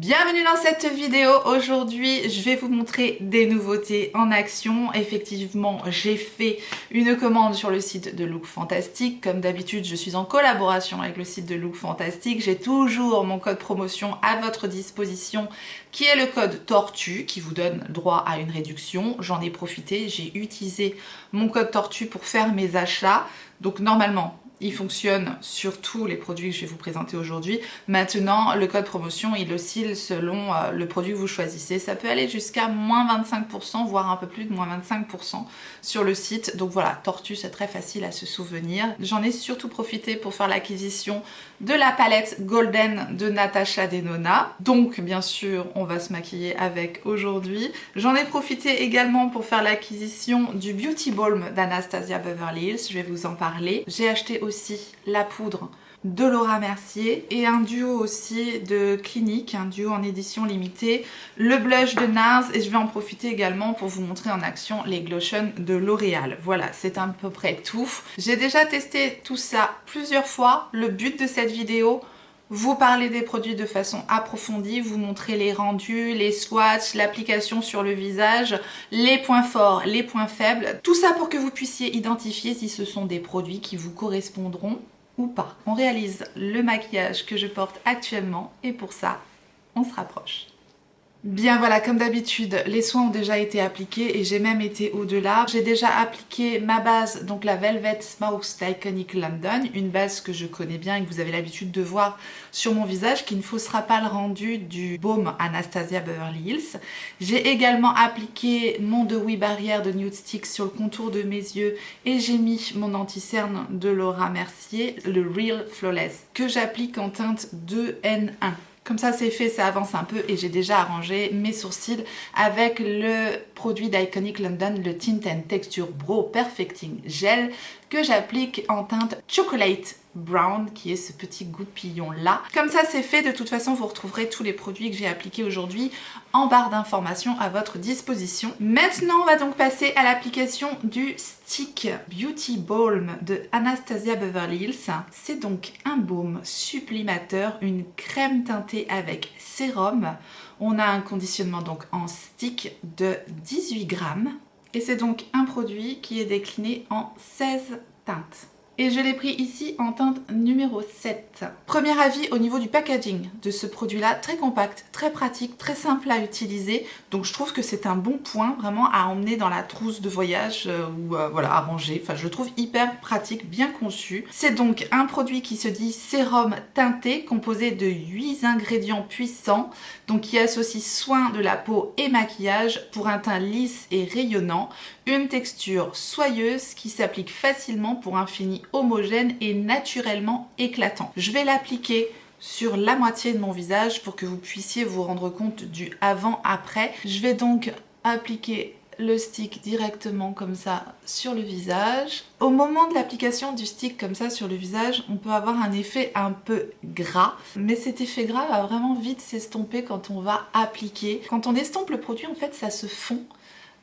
Bienvenue dans cette vidéo. Aujourd'hui je vais vous montrer des nouveautés en action. Effectivement j'ai fait une commande sur le site de Look Fantastic. Comme d'habitude je suis en collaboration avec le site de Look Fantastic. J'ai toujours mon code promotion à votre disposition qui est le code TORTUE qui vous donne droit à une réduction. J'en ai profité, j'ai utilisé mon code TORTUE pour faire mes achats. Donc normalement il fonctionne sur tous les produits que je vais vous présenter aujourd'hui. Maintenant, le code promotion, il oscille selon le produit que vous choisissez. Ça peut aller jusqu'à moins 25%, voire un peu plus de moins 25% sur le site. Donc voilà, Tortue, c'est très facile à se souvenir. J'en ai surtout profité pour faire l'acquisition de la palette Golden de Natasha Denona. Donc, bien sûr, on va se maquiller avec aujourd'hui. J'en ai profité également pour faire l'acquisition du Beauty Balm d'Anastasia Beverly Hills. Je vais vous en parler. J'ai acheté aussi la poudre de Laura Mercier et un duo aussi de Clinique, un duo en édition limitée, le blush de NARS, et je vais en profiter également pour vous montrer en action les Glotion de L'Oréal. Voilà, c'est à peu près tout. J'ai déjà testé tout ça plusieurs fois. Le but de cette vidéo, vous parler des produits de façon approfondie, vous montrer les rendus, les swatchs, l'application sur le visage, les points forts, les points faibles. Tout ça pour que vous puissiez identifier si ce sont des produits qui vous correspondront ou pas. On réalise le maquillage que je porte actuellement et pour ça, on se rapproche. Bien voilà, comme d'habitude, les soins ont déjà été appliqués et j'ai même été au-delà. J'ai déjà appliqué ma base, donc la Velvet Smooth d'Iconic London, une base que je connais bien et que vous avez l'habitude de voir sur mon visage, qui ne faussera pas le rendu du baume Anastasia Beverly Hills. J'ai également appliqué mon Dewy Barrière de Nude Stick sur le contour de mes yeux et j'ai mis mon anti-cerne de Laura Mercier, le Real Flawless, que j'applique en teinte 2N1. Comme ça c'est fait, ça avance un peu et j'ai déjà arrangé mes sourcils avec le produit d'Iconic London, le Tint and Texture Brow Perfecting Gel que j'applique en teinte Chocolate Brown, qui est ce petit goupillon là. Comme ça c'est fait, de toute façon vous retrouverez tous les produits que j'ai appliqués aujourd'hui en barre d'informations à votre disposition. Maintenant on va donc passer à l'application du Stick Beauty Balm de Anastasia Beverly Hills. C'est donc un baume sublimateur, une crème teintée avec sérum. On a un conditionnement donc en stick de 18 grammes et c'est donc un produit qui est décliné en 16 teintes. Et je l'ai pris ici en teinte numéro 7. Premier avis au niveau du packaging de ce produit-là, très compact, très pratique, très simple à utiliser. Donc je trouve que c'est un bon point vraiment à emmener dans la trousse de voyage ou voilà, à ranger. Enfin, je le trouve hyper pratique, bien conçu. C'est donc un produit qui se dit sérum teinté, composé de 8 ingrédients puissants, donc qui associe soin de la peau et maquillage pour un teint lisse et rayonnant. Une texture soyeuse qui s'applique facilement pour un fini homogène et naturellement éclatant. Je vais l'appliquer sur la moitié de mon visage pour que vous puissiez vous rendre compte du avant-après. Je vais donc appliquer le stick directement comme ça sur le visage. Au moment de l'application du stick comme ça sur le visage, on peut avoir un effet un peu gras, mais cet effet gras va vraiment vite s'estomper quand on va appliquer. Quand on estompe le produit, en fait ça se fond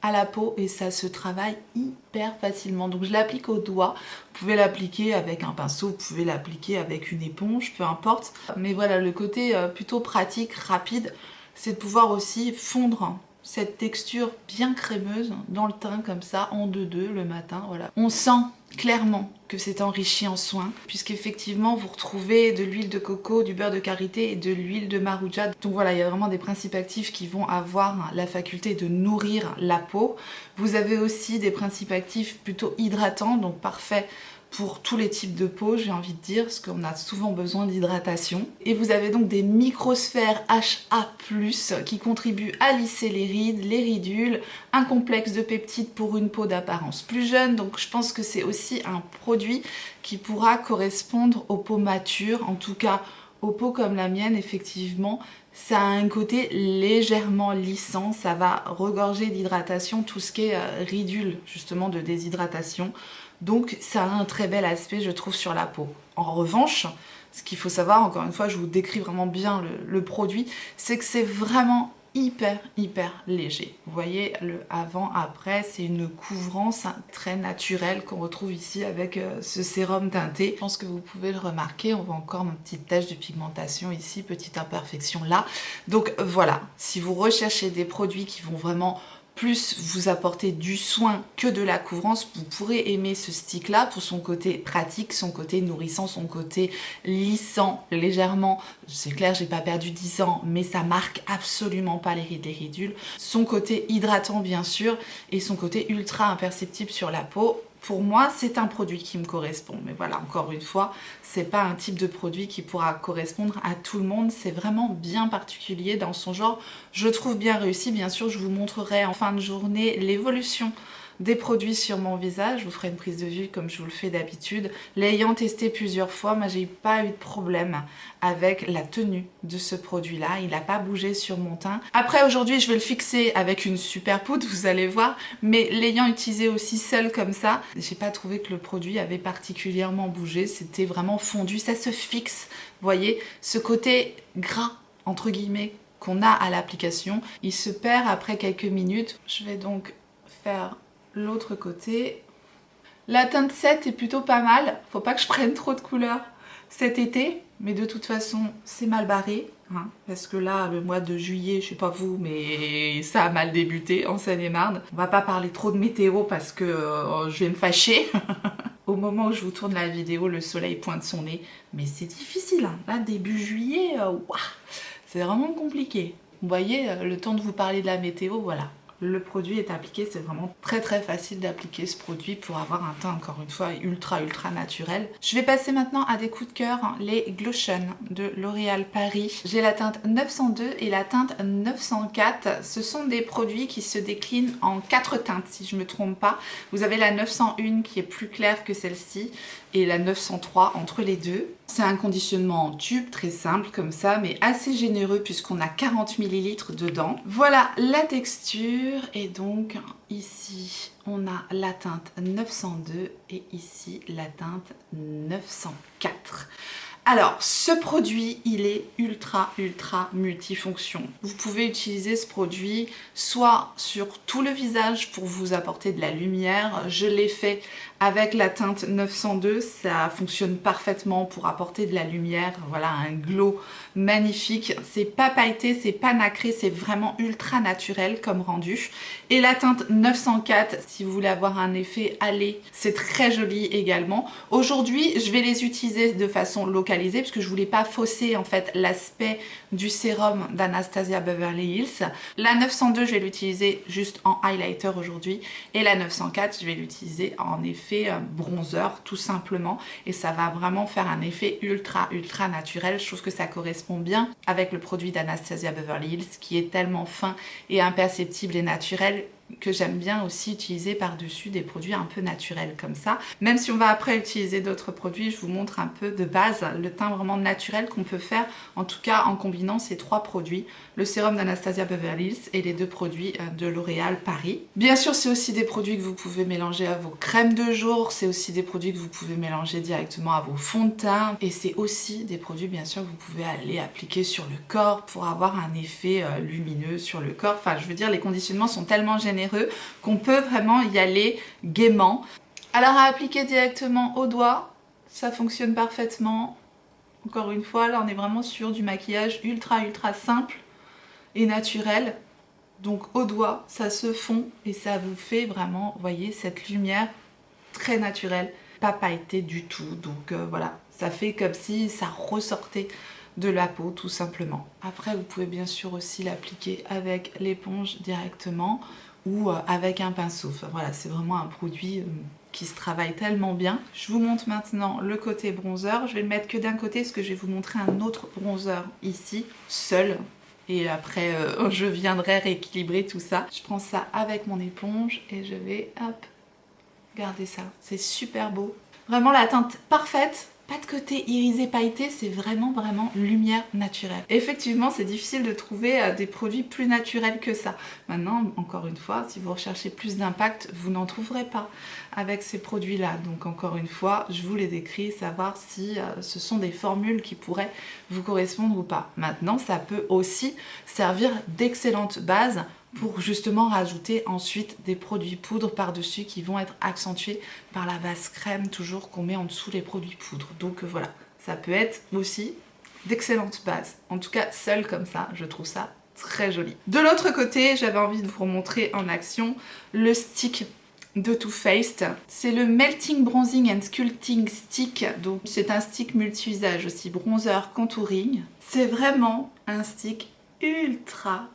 à la peau et ça se travaille hyper facilement. Donc je l'applique au doigt, vous pouvez l'appliquer avec un pinceau, vous pouvez l'appliquer avec une éponge, peu importe. Mais voilà, le côté plutôt pratique, rapide, c'est de pouvoir aussi fondre cette texture bien crémeuse dans le teint comme ça, en 2-2 le matin, voilà. On sent clairement que c'est enrichi en soins, puisqu'effectivement vous retrouvez de l'huile de coco, du beurre de karité et de l'huile de maruja. Donc voilà, il y a vraiment des principes actifs qui vont avoir la faculté de nourrir la peau. Vous avez aussi des principes actifs plutôt hydratants, donc parfait pour tous les types de peau, j'ai envie de dire, parce qu'on a souvent besoin d'hydratation. Et vous avez donc des microsphères HA+, qui contribuent à lisser les rides, les ridules, un complexe de peptides pour une peau d'apparence plus jeune. Donc je pense que c'est aussi un produit qui pourra correspondre aux peaux matures, en tout cas aux peaux comme la mienne, effectivement. Ça a un côté légèrement lissant, ça va regorger d'hydratation, tout ce qui est ridule justement de déshydratation. Donc ça a un très bel aspect je trouve sur la peau. En revanche, ce qu'il faut savoir, encore une fois je vous décris vraiment bien le produit, c'est que c'est vraiment hyper léger. Vous voyez le avant-après, c'est une couvrance très naturelle qu'on retrouve ici avec ce sérum teinté. Je pense que vous pouvez le remarquer, on voit encore une petite tache de pigmentation ici, petite imperfection là. Donc voilà, si vous recherchez des produits qui vont vraiment plus vous apporter du soin que de la couvrance, vous pourrez aimer ce stick là pour son côté pratique, son côté nourrissant, son côté lissant légèrement. C'est clair, j'ai pas perdu 10 ans, mais ça marque absolument pas les rides, les ridules. Son côté hydratant bien sûr et son côté ultra imperceptible sur la peau. Pour moi, c'est un produit qui me correspond. Mais voilà, encore une fois, c'est pas un type de produit qui pourra correspondre à tout le monde. C'est vraiment bien particulier dans son genre. Je trouve bien réussi. Bien sûr, je vous montrerai en fin de journée l'évolution des produits sur mon visage. Je vous ferai une prise de vue comme je vous le fais d'habitude. L'ayant testé plusieurs fois, moi j'ai pas eu de problème avec la tenue de ce produit-là. Il n'a pas bougé sur mon teint. Après aujourd'hui, je vais le fixer avec une super poudre, vous allez voir. Mais l'ayant utilisé aussi seul comme ça, j'ai pas trouvé que le produit avait particulièrement bougé. C'était vraiment fondu, ça se fixe. Vous voyez, ce côté gras, entre guillemets, qu'on a à l'application, il se perd après quelques minutes. Je vais donc faire l'autre côté. La teinte 7 est plutôt pas mal. Faut pas que je prenne trop de couleurs cet été, mais de toute façon c'est mal barré, hein, parce que là le mois de juillet, je sais pas vous, mais ça a mal débuté en Seine-et-Marne. On va pas parler trop de météo parce que je vais me fâcher. Au moment où je vous tourne la vidéo, le soleil pointe son nez, mais c'est difficile, hein. Là début juillet, c'est vraiment compliqué. Vous voyez, le temps de vous parler de la météo, voilà. Le produit est appliqué, c'est vraiment très facile d'appliquer ce produit pour avoir un teint encore une fois ultra naturel. Je vais passer maintenant à des coups de cœur, hein, les Glotion de L'Oréal Paris. J'ai la teinte 902 et la teinte 904. Ce sont des produits qui se déclinent en 4 teintes si je ne me trompe pas. Vous avez la 901 qui est plus claire que celle-ci et la 903 entre les deux. C'est un conditionnement en tube très simple comme ça mais assez généreux puisqu'on a 40 ml dedans. Voilà la texture et donc ici on a la teinte 902 et ici la teinte 904. Alors, ce produit, il est ultra multifonction. Vous pouvez utiliser ce produit soit sur tout le visage pour vous apporter de la lumière. Je l'ai fait avec la teinte 902, ça fonctionne parfaitement pour apporter de la lumière. Voilà, un glow magnifique. C'est pas pailleté, c'est pas nacré, c'est vraiment ultra naturel comme rendu. Et la teinte 904, si vous voulez avoir un effet hâlé, c'est très joli également. Aujourd'hui, je vais les utiliser de façon localisée parce que je voulais pas fausser en fait l'aspect du sérum d'Anastasia Beverly Hills. La 902, je vais l'utiliser juste en highlighter aujourd'hui et la 904, je vais l'utiliser en effet bronzer tout simplement et ça va vraiment faire un effet ultra naturel. Je trouve que ça correspond bien avec le produit d'Anastasia Beverly Hills qui est tellement fin et imperceptible et naturel que j'aime bien aussi utiliser par-dessus des produits un peu naturels comme ça. Même si on va après utiliser d'autres produits, je vous montre un peu de base le teint vraiment naturel qu'on peut faire, en tout cas en combinant ces 3 produits, le sérum d'Anastasia Beverly Hills et les 2 produits de L'Oréal Paris. Bien sûr, c'est aussi des produits que vous pouvez mélanger à vos crèmes de jour, c'est aussi des produits que vous pouvez mélanger directement à vos fonds de teint et c'est aussi des produits bien sûr que vous pouvez aller appliquer sur le corps pour avoir un effet lumineux sur le corps. Enfin, je veux dire, les conditionnements sont tellement généreux qu'on peut vraiment y aller gaiement. Alors à appliquer directement au doigt, ça fonctionne parfaitement. Encore une fois, là on est vraiment sur du maquillage ultra simple et naturel. Donc au doigt, ça se fond et ça vous fait vraiment, vous voyez, cette lumière très naturelle, pas pailletée du tout. Donc voilà, ça fait comme si ça ressortait de la peau tout simplement. Après vous pouvez bien sûr aussi l'appliquer avec l'éponge directement ou avec un pinceau. Enfin, voilà, c'est vraiment un produit qui se travaille tellement bien. Je vous montre maintenant le côté bronzer. Je vais le mettre que d'un côté parce que je vais vous montrer un autre bronzer ici, seul. Et après, je viendrai rééquilibrer tout ça. Je prends ça avec mon éponge et je vais, hop, regardez ça. C'est super beau. Vraiment la teinte parfaite Pas de côté irisé pailleté, c'est vraiment lumière naturelle. Effectivement, c'est difficile de trouver des produits plus naturels que ça. Maintenant, encore une fois, si vous recherchez plus d'impact, vous n'en trouverez pas avec ces produits-là. Donc encore une fois, je vous les décris, savoir si ce sont des formules qui pourraient vous correspondre ou pas. Maintenant, ça peut aussi servir d'excellente base pour justement rajouter ensuite des produits poudre par-dessus qui vont être accentués par la base crème toujours qu'on met en dessous les produits poudre. Donc voilà, ça peut être aussi d'excellentes bases. En tout cas, seul comme ça, je trouve ça très joli. De l'autre côté, j'avais envie de vous montrer en action le stick de Too Faced. C'est le Melting Bronzing and Sculpting Stick. Donc c'est un stick multi-usage aussi, bronzer, contouring. C'est vraiment un stick ultra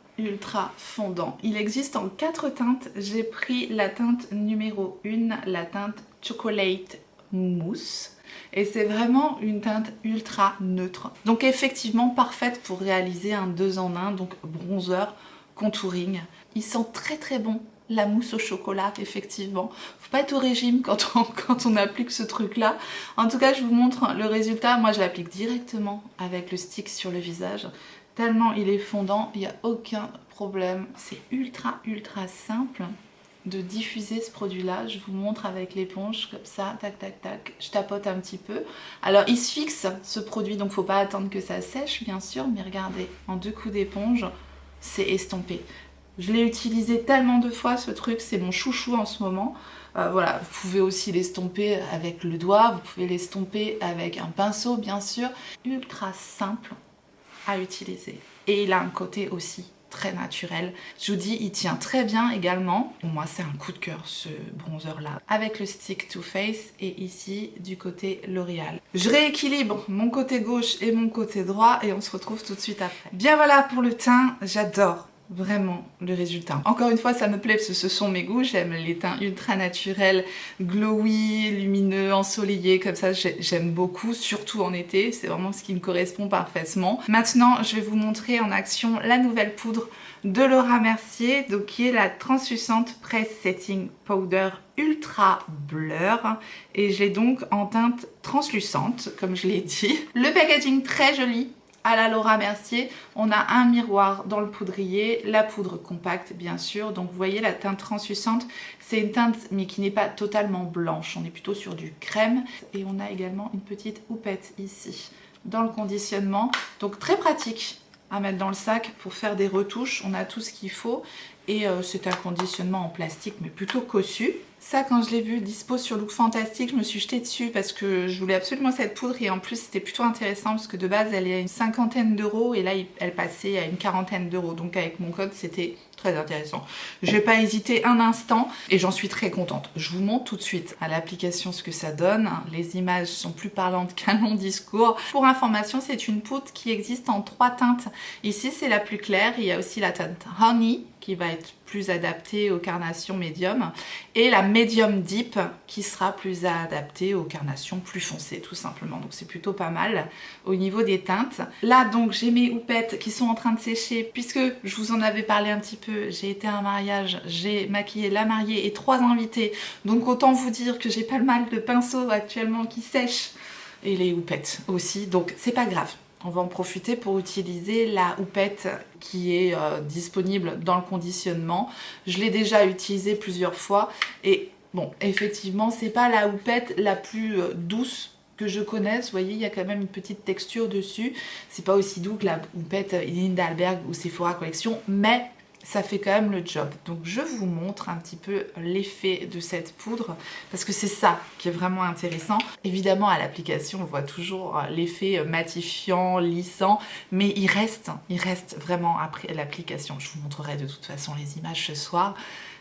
fondant. Il existe en 4 teintes. J'ai pris la teinte numéro 1, la teinte Chocolate Mousse. Et c'est vraiment une teinte ultra neutre. Donc effectivement parfaite pour réaliser un 2 en 1, donc bronzer, contouring. Il sent très bon la mousse au chocolat, effectivement. Faut pas être au régime quand on applique ce truc-là. En tout cas, je vous montre le résultat. Moi, je l'applique directement avec le stick sur le visage. Tellement il est fondant, il n'y a aucun problème. C'est ultra simple de diffuser ce produit-là. Je vous montre avec l'éponge, comme ça, tac. Je tapote un petit peu. Alors, il se fixe, ce produit, donc faut pas attendre que ça sèche, bien sûr. Mais regardez, en 2 coups d'éponge, c'est estompé. Je l'ai utilisé tellement de fois, ce truc, c'est mon chouchou en ce moment. Voilà, vous pouvez aussi l'estomper avec le doigt, vous pouvez l'estomper avec un pinceau, bien sûr. Ultra simple à utiliser. Et il a un côté aussi très naturel. Je vous dis, il tient très bien également. Pour moi, c'est un coup de cœur, ce bronzer-là. Avec le stick Too Faced et ici, du côté L'Oréal. Je rééquilibre mon côté gauche et mon côté droit et on se retrouve tout de suite après. Bien voilà pour le teint, j'adore vraiment le résultat. Encore une fois, ça me plaît parce que ce sont mes goûts. J'aime les teints ultra naturels, glowy, lumineux, ensoleillés, comme ça j'aime beaucoup, surtout en été. C'est vraiment ce qui me correspond parfaitement. Maintenant, je vais vous montrer en action la nouvelle poudre de Laura Mercier, donc qui est la Translucent Press Setting Powder Ultra Blur. Et je l'ai donc en teinte translucente, comme je l'ai dit. Le packaging très joli. À la Laura Mercier, on a un miroir dans le poudrier, la poudre compacte bien sûr, donc vous voyez la teinte translucente, c'est une teinte mais qui n'est pas totalement blanche, on est plutôt sur du crème et on a également une petite houppette ici dans le conditionnement, donc très pratique à mettre dans le sac pour faire des retouches, on a tout ce qu'il faut et c'est un conditionnement en plastique mais plutôt cossu. Ça, quand je l'ai vu dispo sur Look Fantastic, je me suis jetée dessus parce que je voulais absolument cette poudre et en plus c'était plutôt intéressant parce que de base elle est à une 50aine d'euros et là elle passait à une 40aine d'euros, donc avec mon code c'était très intéressant. Je n'ai pas hésité un instant et j'en suis très contente. Je vous montre tout de suite à l'application ce que ça donne. Les images sont plus parlantes qu'un long discours. Pour information, c'est une poudre qui existe en 3 teintes. Ici c'est la plus claire, il y a aussi la teinte Honey qui va être plus adaptée aux carnations médium et la medium deep qui sera plus adaptée aux carnations plus foncées tout simplement, donc c'est plutôt pas mal au niveau des teintes. Là donc j'ai mes houpettes qui sont en train de sécher puisque je vous en avais parlé un petit peu, j'ai été à un mariage, j'ai maquillé la mariée et 3 invités, donc autant vous dire que j'ai pas le mal de pinceaux actuellement qui sèchent et les houpettes aussi, donc c'est pas grave. On va en profiter pour utiliser la houppette qui est disponible dans le conditionnement. Je l'ai déjà utilisée plusieurs fois et bon, effectivement, c'est pas la houppette la plus douce que je connaisse. Vous voyez, il y a quand même une petite texture dessus. C'est pas aussi doux que la houppette Lindeberg ou Sephora Collection, mais ça fait quand même le job. Donc je vous montre un petit peu l'effet de cette poudre parce que c'est ça qui est vraiment intéressant. Évidemment à l'application on voit toujours l'effet matifiant, lissant, mais il reste vraiment après l'application. Je vous montrerai de toute façon les images ce soir.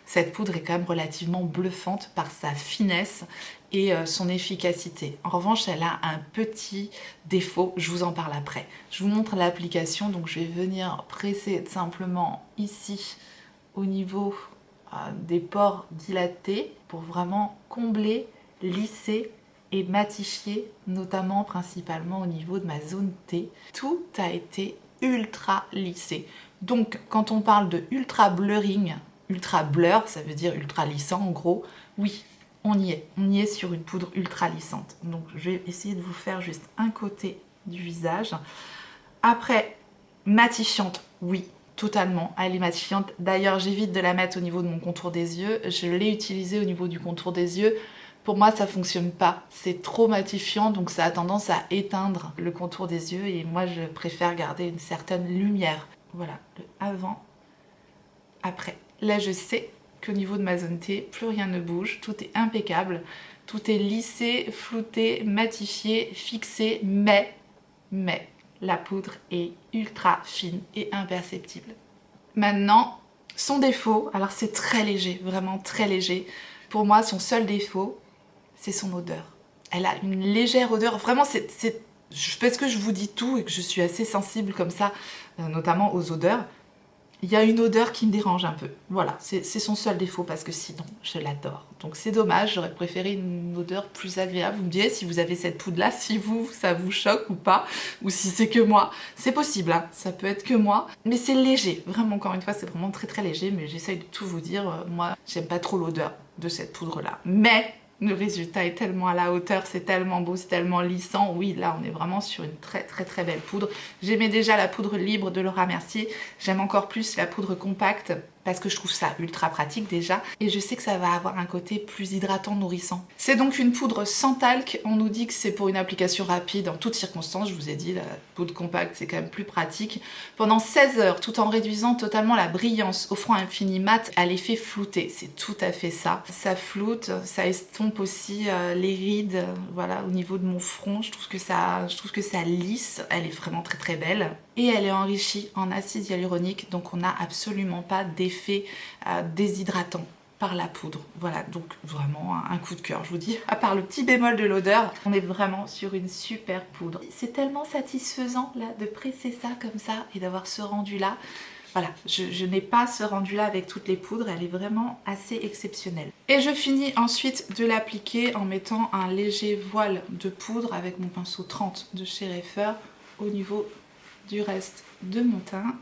Cette poudre est quand même relativement bluffante par sa finesse et son efficacité. En revanche, elle a un petit défaut, je vous en parle après. Je vous montre l'application, donc je vais venir presser simplement ici au niveau des pores dilatés pour vraiment combler, lisser et matifier, notamment principalement au niveau de ma zone T. Tout a été ultra lissé. Donc quand on parle de ultra blurring, ultra blur, ça veut dire ultra lissant en gros, oui, on y est sur une poudre ultra lissante. Donc je vais essayer de vous faire juste un côté du visage. Après, matifiante, oui, totalement, elle est matifiante. D'ailleurs, j'évite de la mettre au niveau de mon contour des yeux. Je l'ai utilisée au niveau du contour des yeux. Pour moi, ça fonctionne pas. C'est trop matifiant, donc ça a tendance à éteindre le contour des yeux. Et moi, je préfère garder une certaine lumière. Voilà, le avant, après. Là, je sais qu'au niveau de ma zone T, plus rien ne bouge. Tout est impeccable. Tout est lissé, flouté, matifié, fixé. Mais la poudre est ultra fine et imperceptible. Maintenant, son défaut, alors c'est très léger, vraiment très léger. Pour moi, son seul défaut, c'est son odeur. Elle a une légère odeur, vraiment parce que je vous dis tout et que je suis assez sensible comme ça, notamment aux odeurs. Il y a une odeur qui me dérange un peu. Voilà, c'est son seul défaut parce que sinon, je l'adore. Donc c'est dommage, j'aurais préféré une odeur plus agréable. Vous me direz si vous avez cette poudre-là, si ça vous choque ou pas, ou si c'est que moi. C'est possible, hein, ça peut être que moi. Mais c'est léger, vraiment, encore une fois, c'est vraiment très très léger. Mais j'essaye de tout vous dire, moi, j'aime pas trop l'odeur de cette poudre-là. Mais le résultat est tellement à la hauteur, c'est tellement beau, c'est tellement lissant. Oui, là, on est vraiment sur une très très très belle poudre. J'aimais déjà la poudre libre de Laura Mercier. J'aime encore plus la poudre compacte parce que je trouve ça ultra pratique déjà. Et je sais que ça va avoir un côté plus hydratant, nourrissant. C'est donc une poudre sans talc. On nous dit que c'est pour une application rapide en toutes circonstances. Je vous ai dit, la poudre compacte, c'est quand même plus pratique. Pendant 16 heures, tout en réduisant totalement la brillance, offrant un fini mat à l'effet flouté. C'est tout à fait ça. Ça floute, ça estompe aussi les rides, voilà, au niveau de mon front. Je trouve que ça lisse. Elle est vraiment très très belle. Et elle est enrichie en acide hyaluronique, donc on n'a absolument pas d'effet déshydratant par la poudre. Voilà, donc vraiment un coup de cœur, je vous dis. À part le petit bémol de l'odeur, on est vraiment sur une super poudre. C'est tellement satisfaisant là de presser ça comme ça et d'avoir ce rendu là. Voilà, je n'ai pas ce rendu là avec toutes les poudres, elle est vraiment assez exceptionnelle. Et je finis ensuite de l'appliquer en mettant un léger voile de poudre avec mon pinceau 30 de chez Reifer au niveau du reste de mon teint,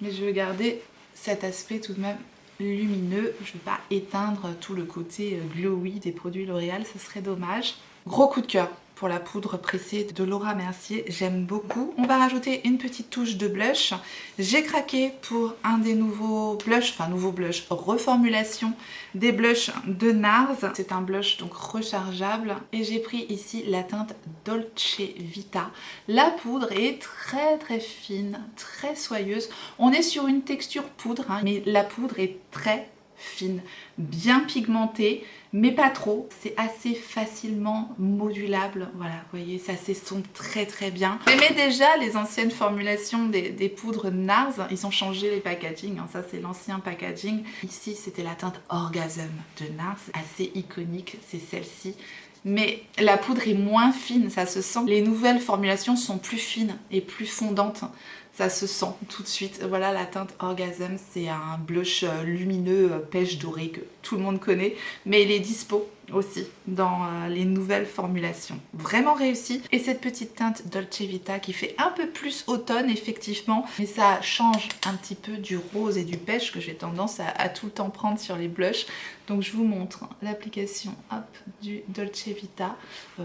mais je veux garder cet aspect tout de même lumineux. Je ne veux pas éteindre tout le côté glowy des produits L'Oréal, ce serait dommage. Gros coup de cœur pour la poudre pressée de Laura Mercier, j'aime beaucoup. On va rajouter une petite touche de blush. J'ai craqué pour un des nouveaux blushs, enfin nouveau blush, reformulation des blushs de NARS. C'est un blush donc rechargeable et j'ai pris ici la teinte Dolce Vita. La poudre est très très fine, très soyeuse. On est sur une texture poudre, hein, mais la poudre est très fine, bien pigmentée, mais pas trop. C'est assez facilement modulable. Voilà, vous voyez, ça s'estompe très très bien. J'aimais déjà les anciennes formulations des poudres NARS. Ils ont changé les packaging, hein. Ça c'est l'ancien packaging. Ici c'était la teinte Orgasm de NARS, assez iconique, c'est celle-ci. Mais la poudre est moins fine, ça se sent. Les nouvelles formulations sont plus fines et plus fondantes. Ça se sent tout de suite. Voilà la teinte Orgasm, c'est un blush lumineux pêche dorée que tout le monde connaît, mais il est dispo aussi dans les nouvelles formulations. Vraiment réussi. Et cette petite teinte Dolce Vita qui fait un peu plus automne effectivement, mais ça change un petit peu du rose et du pêche que j'ai tendance à tout le temps prendre sur les blushs. Donc je vous montre l'application du Dolce Vita.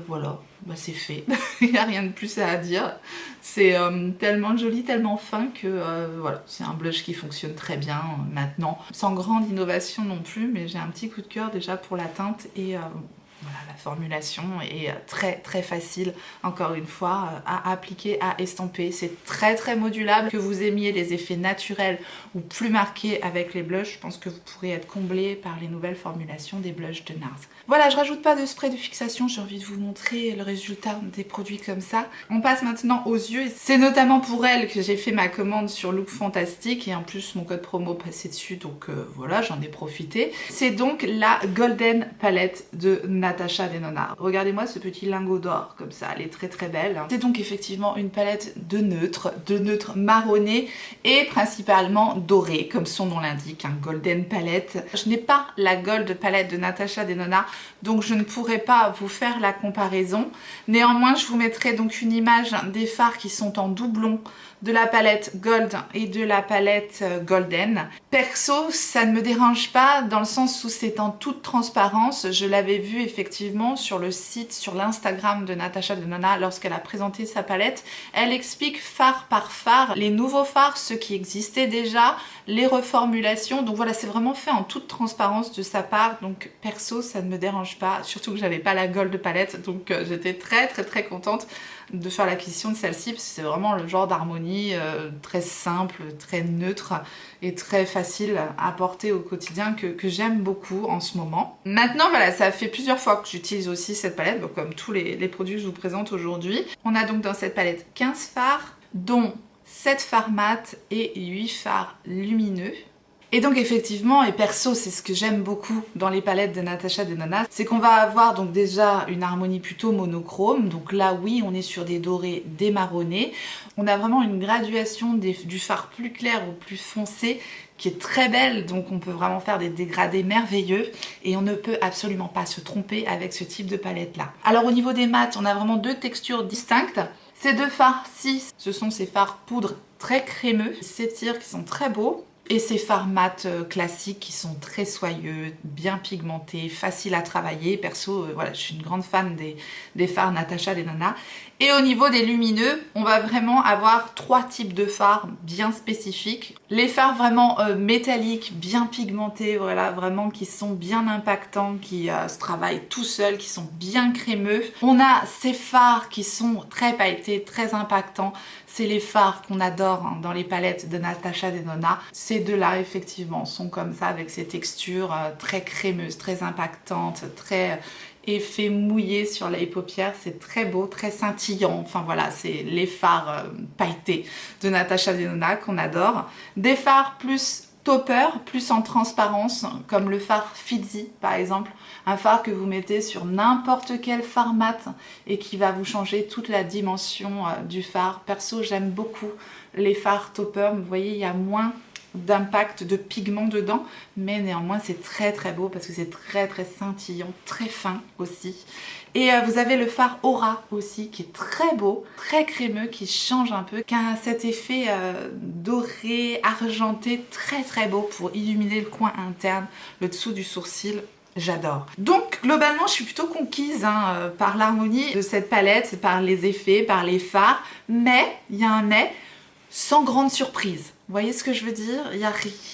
Voilà, bah, c'est fait. Il n'y a rien de plus à dire. C'est tellement joli, tellement fin que voilà, c'est un blush qui fonctionne très bien maintenant. Sans grande innovation non plus, mais j'ai un petit coup de cœur déjà pour la teinte et voilà, la formulation est très très facile, encore une fois, à appliquer, à estomper. C'est très très modulable. Que vous aimiez les effets naturels ou plus marqués avec les blushs, je pense que vous pourrez être comblé par les nouvelles formulations des blushs de NARS. Voilà, je rajoute pas de spray de fixation, j'ai envie de vous montrer le résultat des produits comme ça. On passe maintenant aux yeux. C'est notamment pour elle que j'ai fait ma commande sur Look Fantastic et en plus mon code promo passait dessus, donc voilà, j'en ai profité. C'est donc la Golden Palette de Natura. Natasha Denona. Regardez-moi ce petit lingot d'or comme ça, elle est très très belle. C'est donc effectivement une palette de neutre marronné et principalement doré comme son nom l'indique, un golden palette. Je n'ai pas la gold palette de Natasha Denona donc je ne pourrai pas vous faire la comparaison. Néanmoins je vous mettrai donc une image des fards qui sont en doublon de la palette Gold et de la palette Golden. Perso, ça ne me dérange pas dans le sens où c'est en toute transparence. Je l'avais vu effectivement sur le site, sur l'Instagram de Natasha Denona lorsqu'elle a présenté sa palette. Elle explique fard par fard, les nouveaux fards, ceux qui existaient déjà, les reformulations. Donc voilà, c'est vraiment fait en toute transparence de sa part. Donc perso, ça ne me dérange pas, surtout que j'avais pas la Gold palette. Donc j'étais très contente de faire l'acquisition de celle-ci parce que c'est vraiment le genre d'harmonie très simple, très neutre et très facile à porter au quotidien que j'aime beaucoup en ce moment. Maintenant voilà, ça fait plusieurs fois que j'utilise aussi cette palette, donc comme tous les produits que je vous présente aujourd'hui. On a donc dans cette palette 15 fards, dont 7 fards mat et 8 fards lumineux. Et donc effectivement, et perso c'est ce que j'aime beaucoup dans les palettes de Natasha Denona, c'est qu'on va avoir donc déjà une harmonie plutôt monochrome, donc là oui on est sur des dorés démarronnés, on a vraiment une graduation du fard plus clair au plus foncé qui est très belle, donc on peut vraiment faire des dégradés merveilleux et on ne peut absolument pas se tromper avec ce type de palette là. Alors au niveau des mats, on a vraiment deux textures distinctes. Ces deux fards-ci, ce sont ces fards poudre très crémeux, qui s'étirent, qui sont très beaux. Et ces fards mat classiques qui sont très soyeux, bien pigmentés, faciles à travailler. Perso, voilà, je suis une grande fan des fards Natasha Denona. Et au niveau des lumineux, on va vraiment avoir trois types de fards bien spécifiques. Les fards vraiment métalliques, bien pigmentés, voilà, vraiment qui sont bien impactants, qui se travaillent tout seuls, qui sont bien crémeux. On a ces fards qui sont très pailletés, très impactants. C'est les fards qu'on adore hein, dans les palettes de Natasha Denona. Ces deux-là, effectivement, sont comme ça, avec ces textures très crémeuses, très impactantes, très effet mouillé sur les paupières. C'est très beau, très scintillant. Enfin voilà, c'est les fards pailletés de Natasha Denona qu'on adore. Des fards plus topper, plus en transparence, comme le fard Fizzy par exemple, un fard que vous mettez sur n'importe quel fard mat et qui va vous changer toute la dimension du fard. Perso, j'aime beaucoup les fards topper, vous voyez, il y a moins d'impact de pigment dedans, mais néanmoins c'est très beau parce que c'est très scintillant, très fin aussi. Et vous avez le fard Aura aussi qui est très beau, très crémeux, qui change un peu, qui a cet effet doré, argenté, très beau pour illuminer le coin interne, le dessous du sourcil. J'adore. Donc globalement je suis plutôt conquise hein, par l'harmonie de cette palette, par les effets, par les fards, mais il y a un mais, sans grande surprise. Vous voyez ce que je veux dire? Il n'y a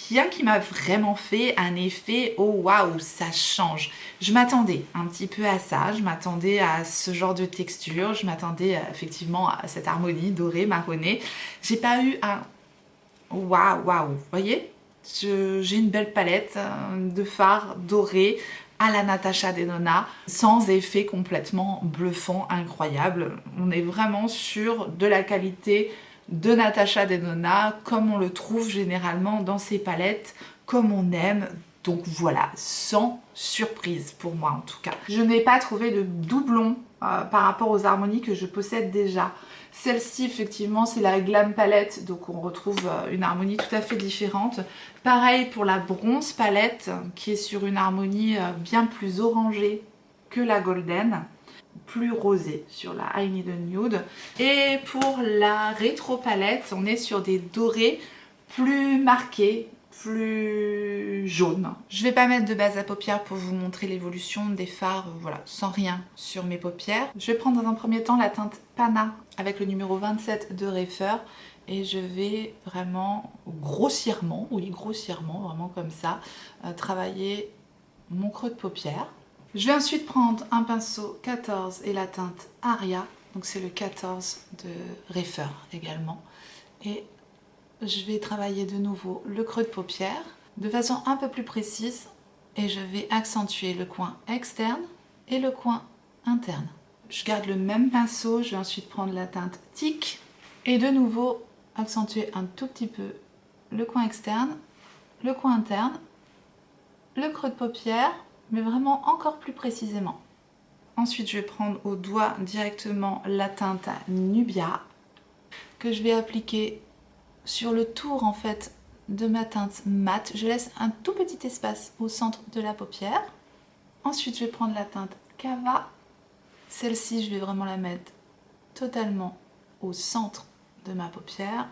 rien qui m'a vraiment fait un effet oh waouh, ça change. Je m'attendais un petit peu à ça, je m'attendais à ce genre de texture, je m'attendais effectivement à cette harmonie dorée, marronnée. J'ai pas eu un waouh, vous voyez? J'ai une belle palette de fards dorés à la Natasha Denona, sans effet complètement bluffant, incroyable. On est vraiment sur de la qualité de Natasha Denona, comme on le trouve généralement dans ses palettes, comme on aime. Donc voilà, sans surprise pour moi en tout cas. Je n'ai pas trouvé de doublon par rapport aux harmonies que je possède déjà. Celle-ci effectivement c'est la Glam Palette, donc on retrouve une harmonie tout à fait différente. Pareil pour la Bronze Palette qui est sur une harmonie bien plus orangée que la Golden, plus rosé sur la I Need a Nude. Et pour la Rétro Palette, on est sur des dorés plus marqués, plus jaunes. Je vais pas mettre de base à paupières pour vous montrer l'évolution des fards, voilà, sans rien sur mes paupières. Je vais prendre dans un premier temps la teinte Pana avec le numéro 27 de Refer et je vais vraiment grossièrement, oui grossièrement, vraiment comme ça, travailler mon creux de paupière. Je vais ensuite prendre un pinceau 14 et la teinte Aria, donc c'est le 14 de Refer également. Et je vais travailler de nouveau le creux de paupière de façon un peu plus précise et je vais accentuer le coin externe et le coin interne. Je garde le même pinceau, je vais ensuite prendre la teinte Thick et de nouveau accentuer un tout petit peu le coin externe, le coin interne, le creux de paupière, mais vraiment encore plus précisément. Ensuite, je vais prendre au doigt directement la teinte Nubia que je vais appliquer sur le tour en fait de ma teinte mate. Je laisse un tout petit espace au centre de la paupière. Ensuite, je vais prendre la teinte Cava. Celle-ci, je vais vraiment la mettre totalement au centre de ma paupière.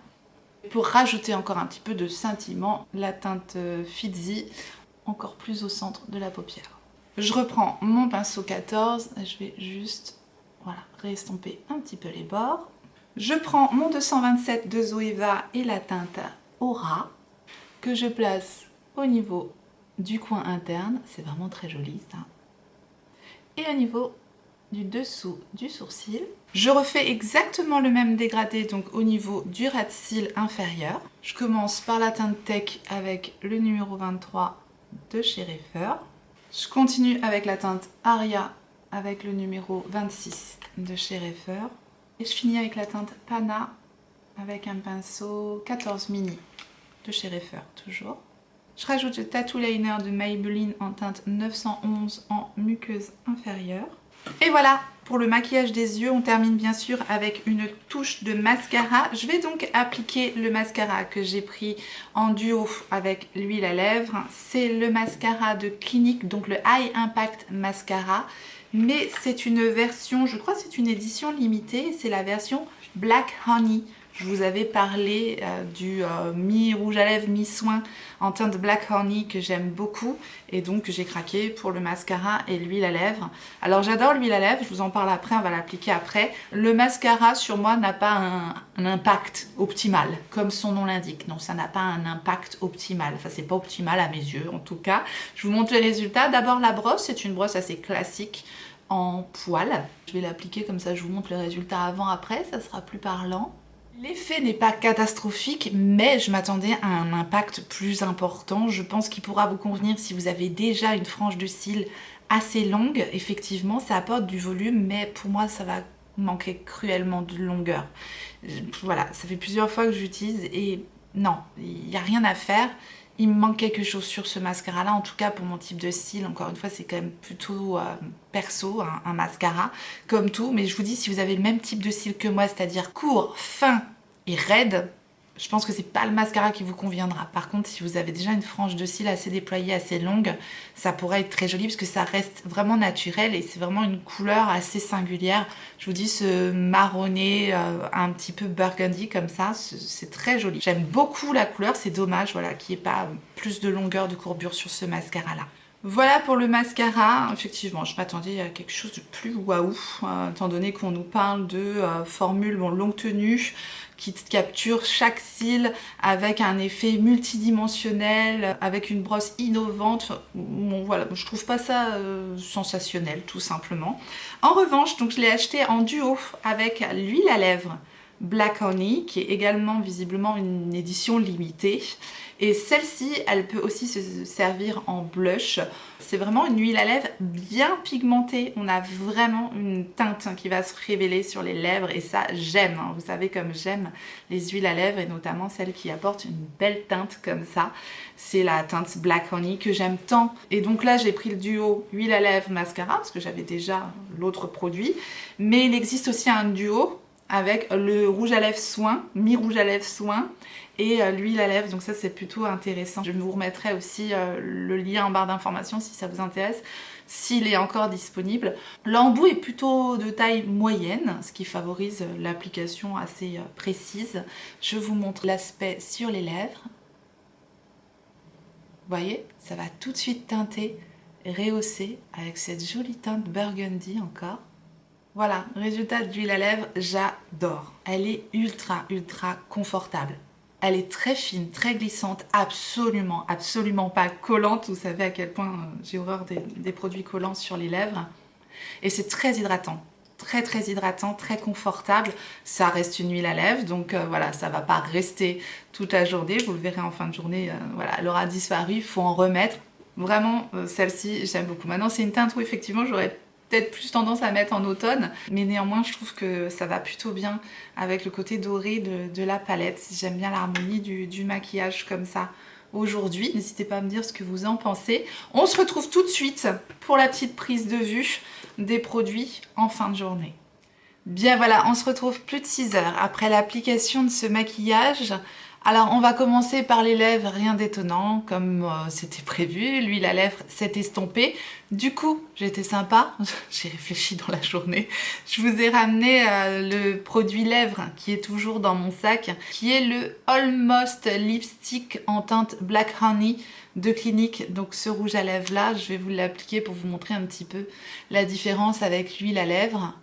Pour rajouter encore un petit peu de scintillement, la teinte Fizzy encore plus au centre de la paupière. Je reprends mon pinceau 14, je vais juste voilà, réestomper un petit peu les bords. Je prends mon 227 de Zoeva et la teinte Aura que je place au niveau du coin interne, c'est vraiment très joli ça, et au niveau du dessous du sourcil. Je refais exactement le même dégradé donc au niveau du ras de cils inférieur. Je commence par la teinte Tech avec le numéro 23 de chez Reifer. Je continue avec la teinte Aria avec le numéro 26 de chez Reifer. Et je finis avec la teinte Pana avec un pinceau 14 mini de chez Reifer toujours. Je rajoute le Tattoo Liner de Maybelline en teinte 911 en muqueuse inférieure. Et voilà, pour le maquillage des yeux, on termine bien sûr avec une touche de mascara. Je vais donc appliquer le mascara que j'ai pris en duo avec l'huile à lèvres. C'est le mascara de Clinique, donc le High Impact Mascara. Mais c'est une version, je crois que c'est une édition limitée, c'est la version Black Honey. Je vous avais parlé du mi-rouge à lèvres, mi-soin en teinte Black Honey que j'aime beaucoup. Et donc j'ai craqué pour le mascara et l'huile à lèvres. Alors j'adore l'huile à lèvres, je vous en parle après, on va l'appliquer après. Le mascara sur moi n'a pas un impact optimal, comme son nom l'indique. Non, ça n'a pas un impact optimal. Enfin, c'est pas optimal à mes yeux en tout cas. Je vous montre les résultats. D'abord la brosse, c'est une brosse assez classique en poil. Je vais l'appliquer comme ça, je vous montre les résultats avant-après, ça sera plus parlant. L'effet n'est pas catastrophique, mais je m'attendais à un impact plus important. Je pense qu'il pourra vous convenir si vous avez déjà une frange de cils assez longue. Effectivement, ça apporte du volume, mais pour moi, ça va manquer cruellement de longueur. Voilà, ça fait plusieurs fois que j'utilise et non, il n'y a rien à faire. Il me manque quelque chose sur ce mascara là, en tout cas pour mon type de cils. Encore une fois, c'est quand même plutôt perso, un mascara, comme tout. Mais je vous dis, si vous avez le même type de cils que moi, c'est-à-dire court, fin et raide, je pense que c'est pas le mascara qui vous conviendra. Par contre, si vous avez déjà une frange de cils assez déployée, assez longue, ça pourrait être très joli parce que ça reste vraiment naturel et c'est vraiment une couleur assez singulière. Je vous dis, ce marronné un petit peu burgundy comme ça, c'est très joli. J'aime beaucoup la couleur, c'est dommage voilà, qu'il n'y ait pas plus de longueur de courbure sur ce mascara-là. Voilà pour le mascara. Effectivement, je m'attendais à quelque chose de plus waouh, étant donné qu'on nous parle de formule longue tenue, qui capture chaque cil avec un effet multidimensionnel, avec une brosse innovante. Bon, voilà, je trouve pas ça sensationnel, tout simplement. En revanche, donc je l'ai acheté en duo avec l'huile à lèvres Black Honey, qui est également visiblement une édition limitée. Et celle-ci, elle peut aussi se servir en blush. C'est vraiment une huile à lèvres bien pigmentée. On a vraiment une teinte qui va se révéler sur les lèvres et ça, j'aime. Vous savez comme j'aime les huiles à lèvres et notamment celles qui apportent une belle teinte comme ça. C'est la teinte Black Honey que j'aime tant. Et donc là, j'ai pris le duo huile à lèvres mascara parce que j'avais déjà l'autre produit. Mais il existe aussi un duo avec le rouge à lèvres soin, mi-rouge à lèvres soin et l'huile à lèvres, donc ça c'est plutôt intéressant. Je vous remettrai aussi le lien en barre d'informations si ça vous intéresse, s'il est encore disponible. L'embout est plutôt de taille moyenne, ce qui favorise l'application assez précise. Je vous montre l'aspect sur les lèvres. Vous voyez, ça va tout de suite teinter, rehausser avec cette jolie teinte burgundy encore. Voilà, résultat d'huile à lèvres, j'adore. Elle est ultra confortable. Elle est très fine, très glissante, absolument pas collante. Vous savez à quel point j'ai horreur des produits collants sur les lèvres. Et c'est très hydratant, très hydratant, très confortable. Ça reste une huile à lèvres, donc voilà, ça va pas rester toute la journée. Vous le verrez en fin de journée, voilà, elle aura disparu, il faut en remettre. Vraiment, celle-ci, j'aime beaucoup. Maintenant, c'est une teinte où effectivement, j'aurais peut-être plus tendance à mettre en automne, mais néanmoins je trouve que ça va plutôt bien avec le côté doré de la palette. J'aime bien l'harmonie du maquillage comme ça, aujourd'hui. N'hésitez pas à me dire ce que vous en pensez. On se retrouve tout de suite pour la petite prise de vue des produits en fin de journée. Bien voilà, on se retrouve plus de 6 heures après l'application de ce maquillage. Alors on va commencer par les lèvres, rien d'étonnant, comme c'était prévu. L'huile à lèvres s'est estompée. Du coup, j'étais sympa, j'ai réfléchi dans la journée. Je vous ai ramené le produit lèvres qui est toujours dans mon sac, qui est le Almost Lipstick en teinte Black Honey de Clinique. Donc ce rouge à lèvres là, je vais vous l'appliquer pour vous montrer un petit peu la différence avec l'huile à lèvres.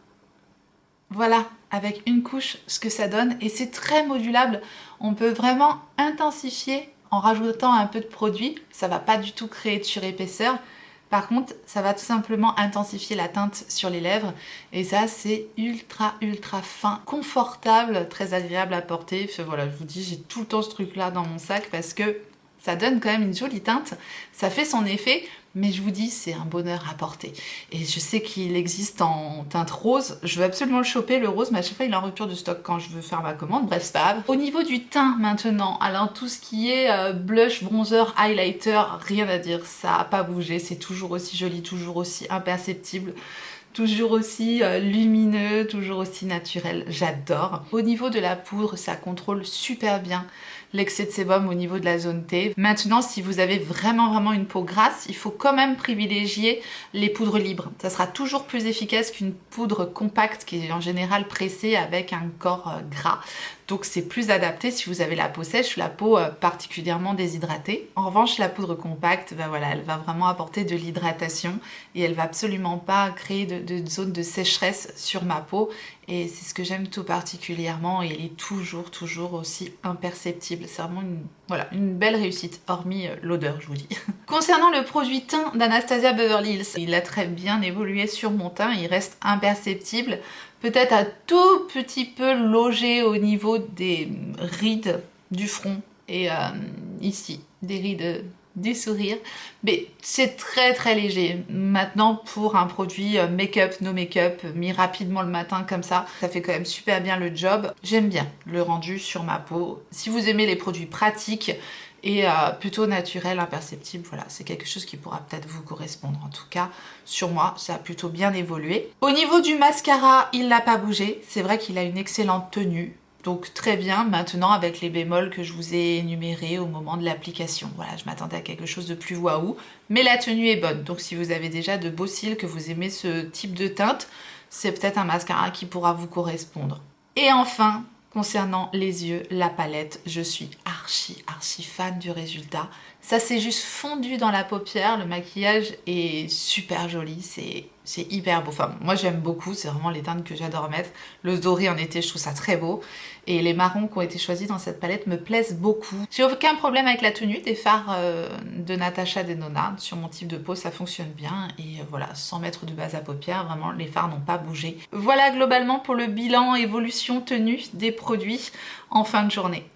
Voilà, avec une couche, ce que ça donne. Et c'est très modulable. On peut vraiment intensifier en rajoutant un peu de produit. Ça va pas du tout créer de surépaisseur. Par contre, ça va tout simplement intensifier la teinte sur les lèvres. Et ça, c'est ultra fin, confortable, très agréable à porter. Enfin, voilà, je vous dis, j'ai tout le temps ce truc-là dans mon sac parce que ça donne quand même une jolie teinte. Ça fait son effet. Mais je vous dis, c'est un bonheur à porter. Et je sais qu'il existe en teinte rose. Je veux absolument le choper, le rose, mais à chaque fois, il est en rupture de stock quand je veux faire ma commande. Bref, c'est pas grave. Au niveau du teint, maintenant, alors tout ce qui est blush, bronzer, highlighter, rien à dire. Ça n'a pas bougé. C'est toujours aussi joli, toujours aussi imperceptible. Toujours aussi lumineux, toujours aussi naturel. J'adore. Au niveau de la poudre, ça contrôle super bien l'excès de sébum au niveau de la zone T. Maintenant, si vous avez vraiment une peau grasse, il faut quand même privilégier les poudres libres. Ça sera toujours plus efficace qu'une poudre compacte qui est en général pressée avec un corps gras. Donc c'est plus adapté si vous avez la peau sèche, la peau particulièrement déshydratée. En revanche, la poudre compacte, ben voilà, elle va vraiment apporter de l'hydratation et elle va absolument pas créer de zone de sécheresse sur ma peau. Et c'est ce que j'aime tout particulièrement et elle est toujours aussi imperceptible. C'est vraiment une belle réussite, hormis l'odeur, je vous dis. Concernant le produit teint d'Anastasia Beverly Hills, il a très bien évolué sur mon teint, il reste imperceptible. Peut-être un tout petit peu logé au niveau des rides du front et ici, des rides du sourire. Mais c'est très léger. Maintenant, pour un produit make-up, no make-up, mis rapidement le matin comme ça fait quand même super bien le job. J'aime bien le rendu sur ma peau. Si vous aimez les produits pratiques et plutôt naturel, imperceptible, voilà, c'est quelque chose qui pourra peut-être vous correspondre. En tout cas, sur moi, ça a plutôt bien évolué. Au niveau du mascara, il n'a pas bougé. C'est vrai qu'il a une excellente tenue. Donc très bien, maintenant avec les bémols que je vous ai énumérés au moment de l'application. Voilà, je m'attendais à quelque chose de plus waouh, mais la tenue est bonne. Donc si vous avez déjà de beaux cils, que vous aimez ce type de teinte, c'est peut-être un mascara qui pourra vous correspondre. Et enfin, concernant les yeux, la palette, je suis archi fan du résultat. Ça s'est juste fondu dans la paupière, le maquillage est super joli, c'est hyper beau. Enfin, moi j'aime beaucoup, c'est vraiment les teintes que j'adore mettre. Le doré en été, je trouve ça très beau. Et les marrons qui ont été choisis dans cette palette me plaisent beaucoup. J'ai aucun problème avec la tenue des fards de Natasha Denona. Sur mon type de peau, ça fonctionne bien. Et voilà, sans mettre de base à paupières, vraiment les fards n'ont pas bougé. Voilà globalement pour le bilan évolution tenue des produits en fin de journée.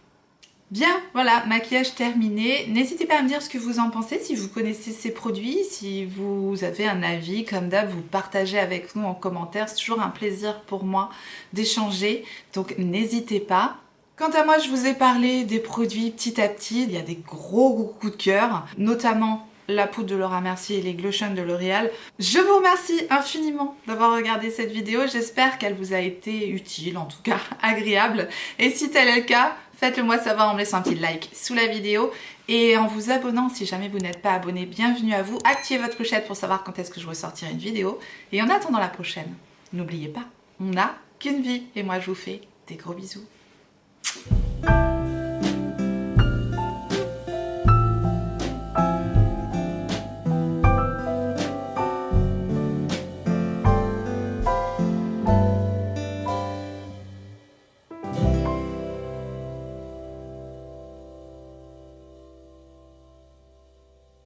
Bien, voilà, maquillage terminé. N'hésitez pas à me dire ce que vous en pensez, si vous connaissez ces produits, si vous avez un avis, comme d'hab, vous partagez avec nous en commentaire. C'est toujours un plaisir pour moi d'échanger, donc n'hésitez pas. Quant à moi, je vous ai parlé des produits petit à petit. Il y a des gros coups de cœur, notamment la poudre de Laura Mercier et les Glotion de L'Oréal. Je vous remercie infiniment d'avoir regardé cette vidéo. J'espère qu'elle vous a été utile, en tout cas agréable. Et si tel est le cas, faites-le moi savoir en me laissant un petit like sous la vidéo et en vous abonnant si jamais vous n'êtes pas abonné. Bienvenue à vous. Activez votre clochette pour savoir quand est-ce que je ressortirai une vidéo. Et en attendant la prochaine, n'oubliez pas, on n'a qu'une vie. Et moi, je vous fais des gros bisous.